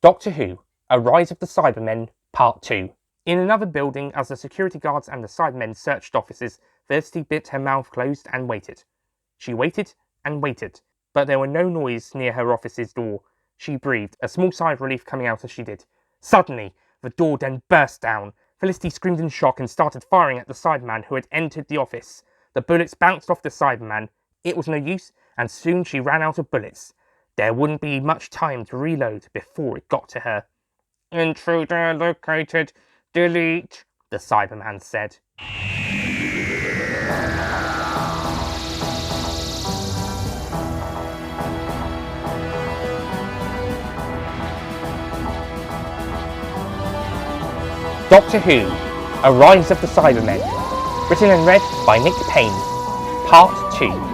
Doctor Who, A Rise of the Cybermen, Part 2. In another building, as the security guards and the Cybermen searched offices, Felicity bit her mouth closed and waited. She waited and waited, but there were no noise near her office's door. She breathed, a small sigh of relief coming out as she did. Suddenly, the door then burst down. Felicity screamed in shock and started firing at the Cyberman who had entered the office. The bullets bounced off the Cyberman. It was no use, and soon she ran out of bullets. There wouldn't be much time to reload before it got to her. "Intruder located. Delete," the Cyberman said. Doctor Who, A Rise of the Cybermen. Written and read by Nick Payne. Part 2.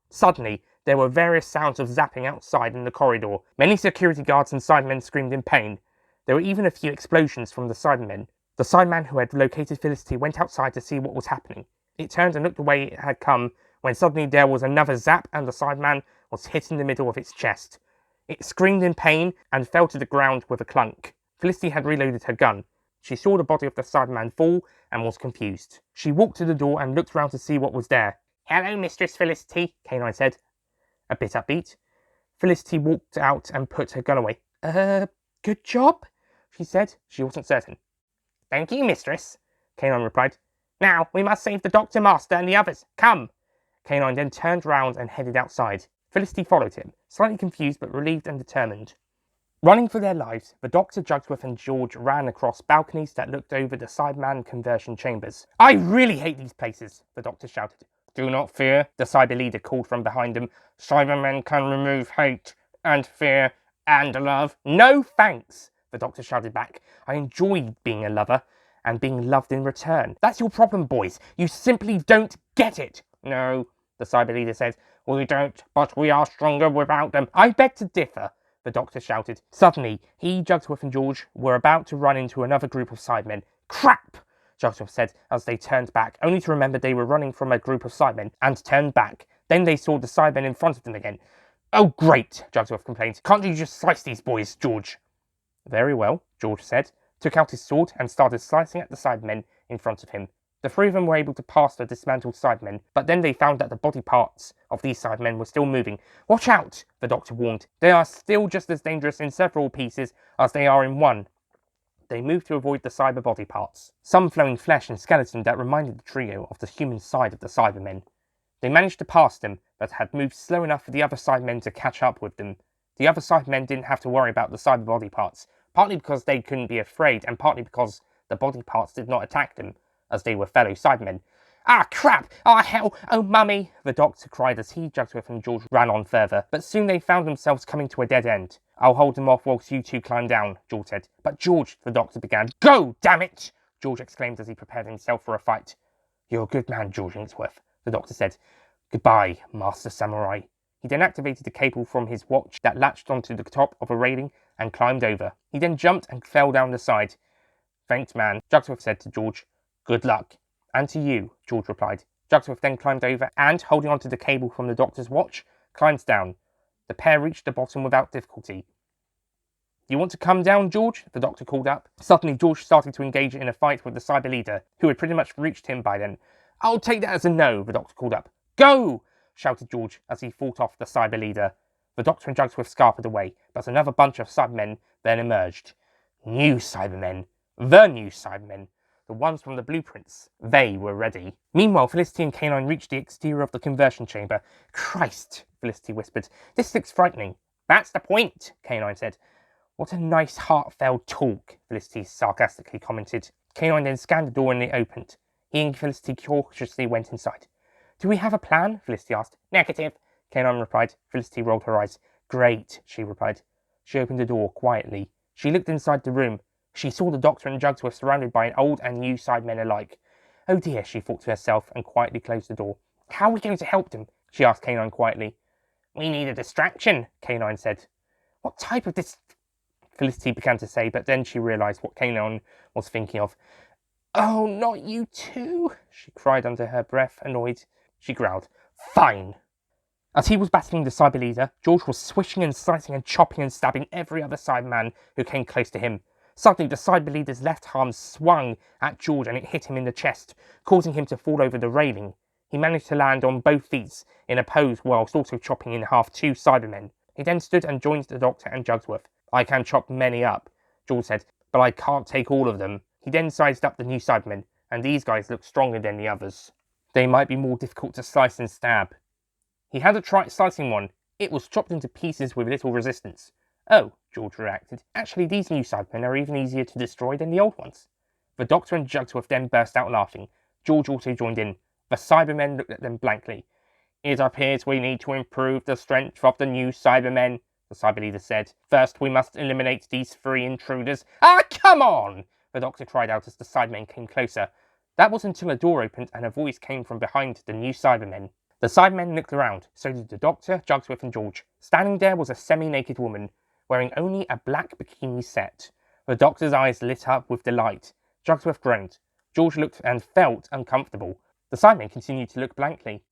Suddenly, there were various sounds of zapping outside in the corridor. Many security guards and Cybermen screamed in pain. There were even a few explosions from the Cybermen. The Cyberman who had located Felicity went outside to see what was happening. It turned and looked the way it had come, when suddenly there was another zap and the Cyberman was hit in the middle of its chest. It screamed in pain and fell to the ground with a clunk. Felicity had reloaded her gun. She saw the body of the Cyberman fall and was confused. She walked to the door and looked round to see what was there. "Hello, Mistress Felicity," K9 said, a bit upbeat. Felicity walked out and put her gun away. Good job?" she said. She wasn't certain. "Thank you, Mistress," K9 replied. "Now, we must save the Doctor, Master, and the others. Come!" K9 then turned round and headed outside. Felicity followed him, slightly confused but relieved and determined. Running for their lives, the Doctor, Jugsworth and George ran across balconies that looked over the Cyberman conversion chambers. "I really hate these places," the Doctor shouted. "Do not fear," the Cyber leader called from behind them. "Cybermen can remove hate and fear and love." "No thanks," the Doctor shouted back. "I enjoy being a lover and being loved in return. That's your problem, boys. You simply don't get it." "No," the Cyber leader said. "We don't, but we are stronger without them." "I beg to differ," the Doctor shouted. Suddenly, he, Jugsworth and George were about to run into another group of Cybermen. "Crap!" Jugsworth said as they turned back, only to remember they were running from a group of Cybermen, and turned back. Then they saw the Cybermen in front of them again. "Oh great," Jugsworth complained. "Can't you just slice these boys, George?" "Very well," George said, took out his sword and started slicing at the Cybermen in front of him. The three of them were able to pass the dismantled Cybermen, but then they found that the body parts of these Cybermen were still moving. "Watch out," the Doctor warned. "They are still just as dangerous in several pieces as they are in one." They moved to avoid the cyber body parts, some flowing flesh and skeleton that reminded the trio of the human side of the Cybermen. They managed to pass them, but had moved slow enough for the other Cybermen to catch up with them. The other Cybermen didn't have to worry about the cyber body parts, partly because they couldn't be afraid, and partly because the body parts did not attack them, as they were fellow Cybermen. "Ah, crap! Ah, hell! Oh, mummy!" the Doctor cried as he, Jugsworth and George ran on further, but soon they found themselves coming to a dead end. "I'll hold them off whilst you two climb down," George said. "But George," the Doctor began. "Go, damn it!" George exclaimed as he prepared himself for a fight. "You're a good man, George Jugsworth," the Doctor said. "Goodbye, Master Samurai." He then activated a cable from his watch that latched onto the top of a railing and climbed over. He then jumped and fell down the side. "Thanks, man," Jugsworth said to George. "Good luck." "And to you," George replied. Jugsworth then climbed over and, holding onto the cable from the Doctor's watch, climbed down. The pair reached the bottom without difficulty. "You want to come down, George?" the Doctor called up. Suddenly, George started to engage in a fight with the Cyber leader, who had pretty much reached him by then. "I'll take that as a no," the Doctor called up. "Go!" shouted George as he fought off the Cyber leader. The Doctor and Jugsworth scarpered away, but another bunch of Cybermen then emerged. New Cybermen. The new Cybermen. The ones from the blueprints. They were ready. Meanwhile, Felicity and K9 reached the exterior of the conversion chamber. "Christ," Felicity whispered. "This looks frightening." "That's the point," K9 said. "What a nice, heartfelt talk," Felicity sarcastically commented. K9 then scanned the door and it opened. He and Felicity cautiously went inside. "Do we have a plan?" Felicity asked. "Negative," K9 replied. Felicity rolled her eyes. "Great," she replied. She opened the door quietly. She looked inside the room. She saw the Doctor and Jugsworth surrounded by an old and new Cybermen alike. "Oh dear," she thought to herself, and quietly closed the door. "How are we going to help them?" she asked K9 quietly. We need a distraction, K9 said. What type of Felicity began to say, but then she realised what K9 was thinking of. Oh, not you too, she cried under her breath, annoyed. She growled, Fine. As he was battling the Cyber leader, George was swishing and slicing and chopping and stabbing every other Cyberman who came close to him. Suddenly, the Cyber leader's left arm swung at George and it hit him in the chest, causing him to fall over the railing. He managed to land on both feet in a pose whilst also chopping in half 2 Cybermen. He then stood and joined the Doctor and Jugsworth. I can chop many up, George said, but I can't take all of them. He then sized up the new Cybermen, and these guys looked stronger than the others. They might be more difficult to slice and stab. He had a try slicing one. It was chopped into pieces with little resistance. Oh, George reacted. Actually, these new Cybermen are even easier to destroy than the old ones. The Doctor and Jugsworth then burst out laughing. George also joined in. The Cybermen looked at them blankly. It appears we need to improve the strength of the new Cybermen, the Cyber leader said. First, we must eliminate these 3 intruders. Ah, come on! The Doctor cried out as the Cybermen came closer. That was until a door opened and a voice came from behind the new Cybermen. The Cybermen looked around, so did the Doctor, Jugsworth and George. Standing there was a semi-naked woman, wearing only a black bikini set. The Doctor's eyes lit up with delight. Jugsworth groaned. George looked and felt uncomfortable. The Cybermen continued to look blankly.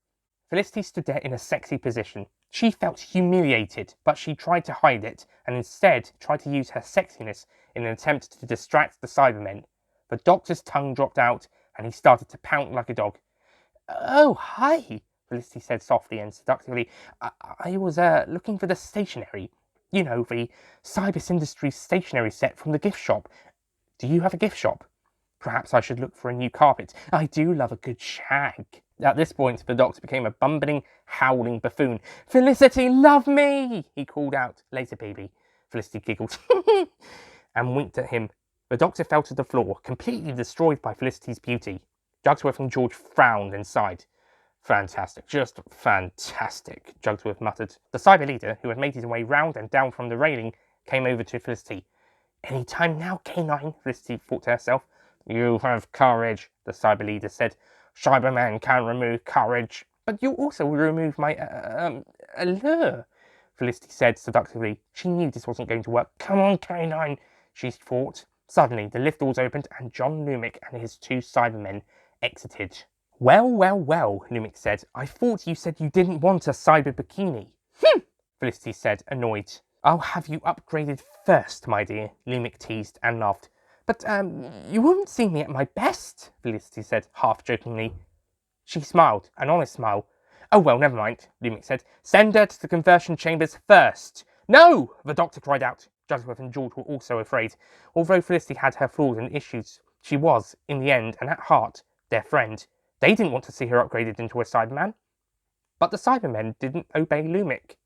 Felicity stood there in a sexy position. She felt humiliated, but she tried to hide it, and instead tried to use her sexiness in an attempt to distract the Cybermen. The Doctor's tongue dropped out, and he started to pout like a dog. Oh, hi, Felicity said softly and seductively. I was looking for the stationery. You know, the Cybus Industries stationery set from the gift shop. Do you have a gift shop? Perhaps I should look for a new carpet. I do love a good shag. At this point, the Doctor became a bumbling, howling buffoon. Felicity, love me! He called out. Later, baby. Felicity giggled and winked at him. The Doctor fell to the floor, completely destroyed by Felicity's beauty. Jugsworth and George frowned and sighed. Fantastic, just fantastic, Jugsworth muttered. The Cyber leader, who had made his way round and down from the railing, came over to Felicity. Any time now, K9, Felicity thought to herself. You have courage, the Cyber leader said. Cybermen can remove courage. But you also remove my, allure, Felicity said seductively. She knew this wasn't going to work. Come on, K9, she thought. Suddenly, the lift doors opened and John Lumic and his 2 Cybermen exited. Well, well, well, Lumic said. I thought you said you didn't want a cyber bikini. Felicity said, annoyed. I'll have you upgraded first, my dear, Lumic teased and laughed. But, you won't see me at my best, Felicity said, half-jokingly. She smiled, an honest smile. Oh, well, never mind, Lumic said. Send her to the conversion chambers first. No, the Doctor cried out. Jugsworth and George were also afraid. Although Felicity had her flaws and issues, she was, in the end and at heart, their friend. They didn't want to see her upgraded into a Cyberman. But the Cybermen didn't obey Lumic.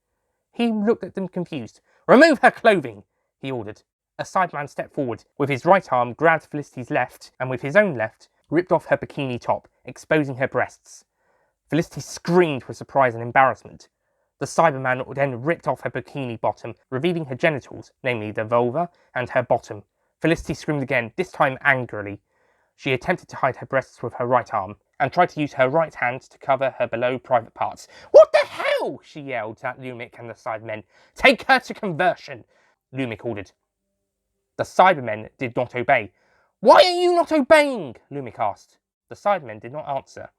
He looked at them confused. Remove her clothing, he ordered. A Cyberman stepped forward. With his right arm, grabbed Felicity's left, and with his own left, ripped off her bikini top, exposing her breasts. Felicity screamed with surprise and embarrassment. The Cyberman then ripped off her bikini bottom, revealing her genitals, namely the vulva and her bottom. Felicity screamed again, this time angrily. She attempted to hide her breasts with her right arm, and tried to use her right hand to cover her below private parts. What the hell? She yelled at Lumic and the Cybermen. Take her to conversion, Lumic ordered. The Cybermen did not obey. Why are you not obeying? Lumic asked. The Cybermen did not answer.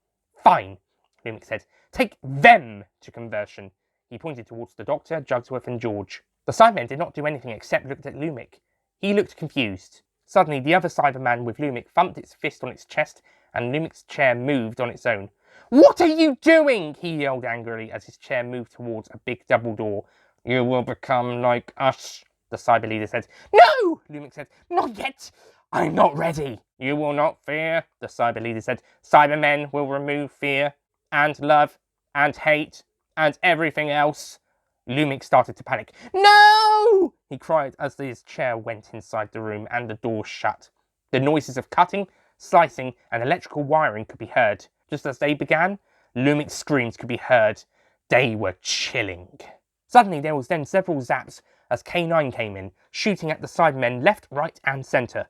Fine, Lumic said. Take them to conversion. He pointed towards the Doctor, Jugsworth and George. The Cybermen did not do anything except look at Lumic. He looked confused. Suddenly, the other Cyberman with Lumic thumped its fist on its chest, and Lumic's chair moved on its own. What are you doing? He yelled angrily as his chair moved towards a big double door. You will become like us, the Cyber leader said. No, Lumic said. Not yet. I'm not ready. You will not fear, the Cyber leader said. Cybermen will remove fear, and love, and hate, and everything else. Lumic started to panic. No! He cried as his chair went inside the room and the door shut. The noises of cutting, slicing, and electrical wiring could be heard. Just as they began, Lumic's screams could be heard. They were chilling. Suddenly there was then several zaps as K9 came in, shooting at the Cybermen left, right, and centre.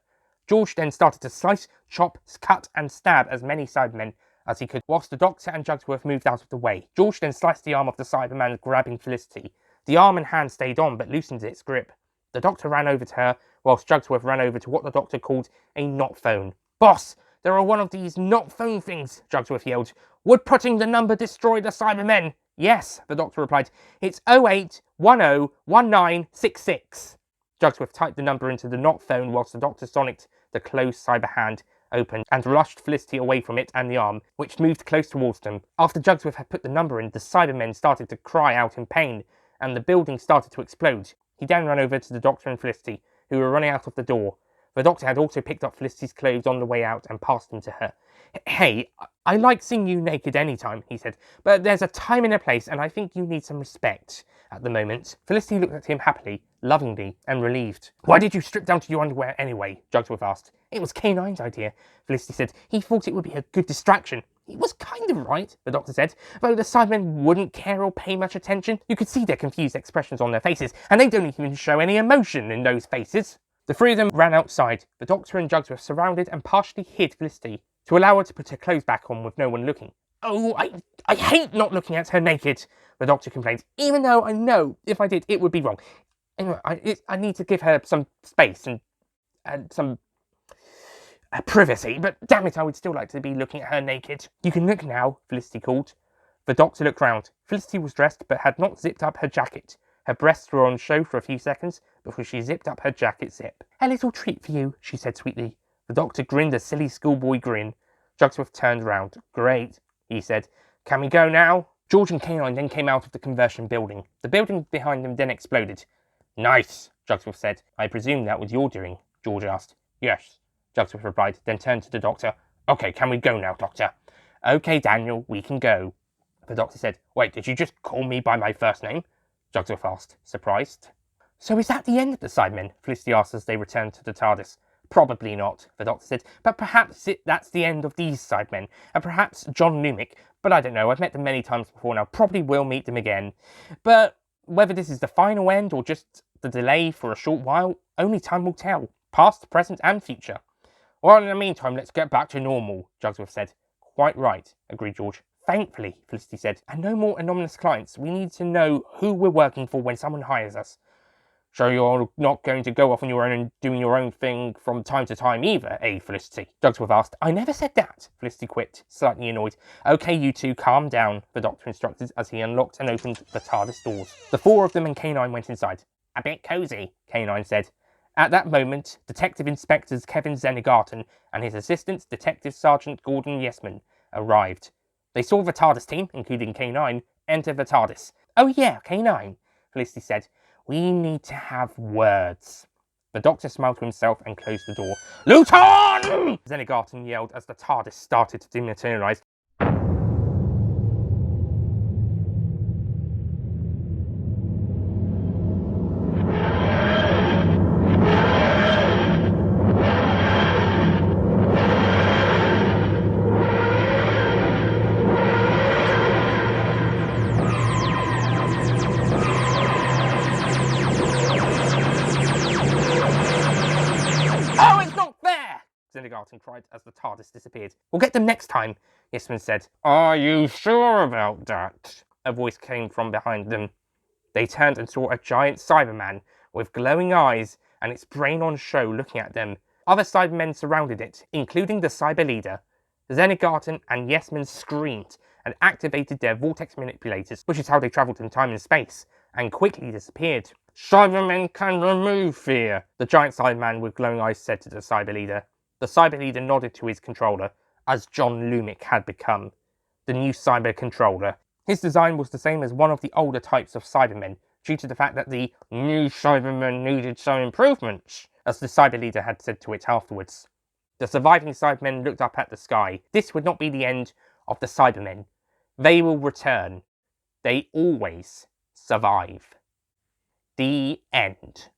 George then started to slice, chop, cut, and stab as many Cybermen as he could, whilst the Doctor and Jugsworth moved out of the way. George then sliced the arm of the Cyberman, grabbing Felicity. The arm and hand stayed on, but loosened its grip. The Doctor ran over to her, whilst Jugsworth ran over to what the Doctor called a not phone. "Boss, there are one of these not phone things," Jugsworth yelled. "Would putting the number destroy the Cybermen?" "Yes," the Doctor replied. "It's 08101966. Jugsworth typed the number into the not phone whilst the Doctor sonicked the closed cyber hand open and rushed Felicity away from it and the arm, which moved close towards them. After Jugsworth had put the number in, the Cybermen started to cry out in pain, and the building started to explode. He then ran over to the Doctor and Felicity, who were running out of the door. The Doctor had also picked up Felicity's clothes on the way out and passed them to her. "Hey, I like seeing you naked anytime," he said, "but there's a time and a place, and I think you need some respect at the moment." Felicity looked at him happily, lovingly, and relieved. "Why did you strip down to your underwear anyway?" Jugsworth asked. "It was K9's idea," Felicity said. "He thought it would be a good distraction." "He was kind of right," the Doctor said, "though the Cybermen wouldn't care or pay much attention. You could see their confused expressions on their faces, and they don't even show any emotion in those faces." The three of them ran outside. The Doctor and Jugsworth surrounded and partially hid Felicity to allow her to put her clothes back on with no one looking. "Oh, I hate not looking at her naked," the Doctor complained, "even though I know if I did it would be wrong. Anyway, I need to give her some space and some privacy, but damn it, I would still like to be looking at her naked." "You can look now," Felicity called. The Doctor looked round. Felicity was dressed but had not zipped up her jacket. Her breasts were on show for a few seconds before she zipped up her jacket zip. "A little treat for you," she said sweetly. The Doctor grinned a silly schoolboy grin. Jugsworth turned round. "Great," he said. "Can we go now?" George and K9 then came out of the conversion building. The building behind them then exploded. "Nice," Jugsworth said. "I presume that was your doing?" George asked. "Yes," Jugsworth replied, then turned to the Doctor. "Okay, can we go now, Doctor?" "Okay, Daniel, we can go." The Doctor said. "Wait, did you just call me by my first name?" Jugsworth asked, surprised. "So is that the end of the Cybermen?" Felicity asked as they returned to the TARDIS. "Probably not," the Doctor said, "but perhaps that's the end of these Cybermen, and perhaps John Lumic, but I don't know, I've met them many times before now, probably will meet them again. But whether this is the final end or just the delay for a short while, only time will tell, past, present and future." "Well, in the meantime, let's get back to normal," Jugsworth said. "Quite right," agreed George. "Thankfully," Felicity said, "and no more anonymous clients. We need to know who we're working for when someone hires us." "So you're not going to go off on your own and doing your own thing from time to time either, eh, Felicity?" Jugsworth asked. "I never said that," Felicity quipped, slightly annoyed. "Okay, you two, calm down," the Doctor instructed as he unlocked and opened the TARDIS doors. The four of them and K9 went inside. "A bit cosy," K9 said. At that moment, Detective Inspectors Kevin Zennegarten and his assistant, Detective Sergeant Gordon Yesman, arrived. They saw the TARDIS team, including K9, enter the TARDIS. "Oh yeah, K9, Felicity said. "We need to have words." The Doctor smiled to himself and closed the door. "Luton!" Zennegarten yelled as the TARDIS started to dematerialise. Zennegarten cried as the TARDIS disappeared. "We'll get them next time," Yesman said. "Are you sure about that?" a voice came from behind them. They turned and saw a giant Cyberman with glowing eyes and its brain on show looking at them. Other Cybermen surrounded it, including the Cyber Leader. Zennegarten and Yesman screamed and activated their vortex manipulators, which is how they travelled in time and space, and quickly disappeared. "Cybermen can remove fear," the giant Cyberman with glowing eyes said to the Cyber Leader. The Cyber Leader nodded to his controller, as John Lumic had become, the new Cyber Controller. His design was the same as one of the older types of Cybermen, due to the fact that the new Cybermen needed some improvements, as the Cyber Leader had said to it afterwards. The surviving Cybermen looked up at the sky. This would not be the end of the Cybermen. They will return. They always survive. The end.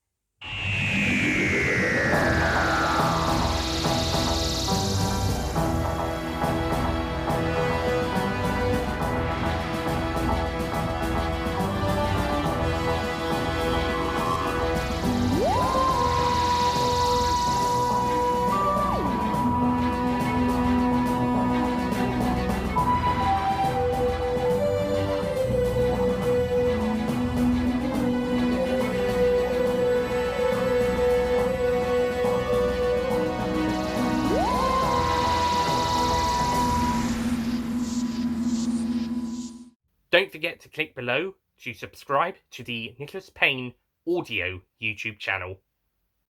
Don't forget to click below to subscribe to the Nicholas Payne audio YouTube channel.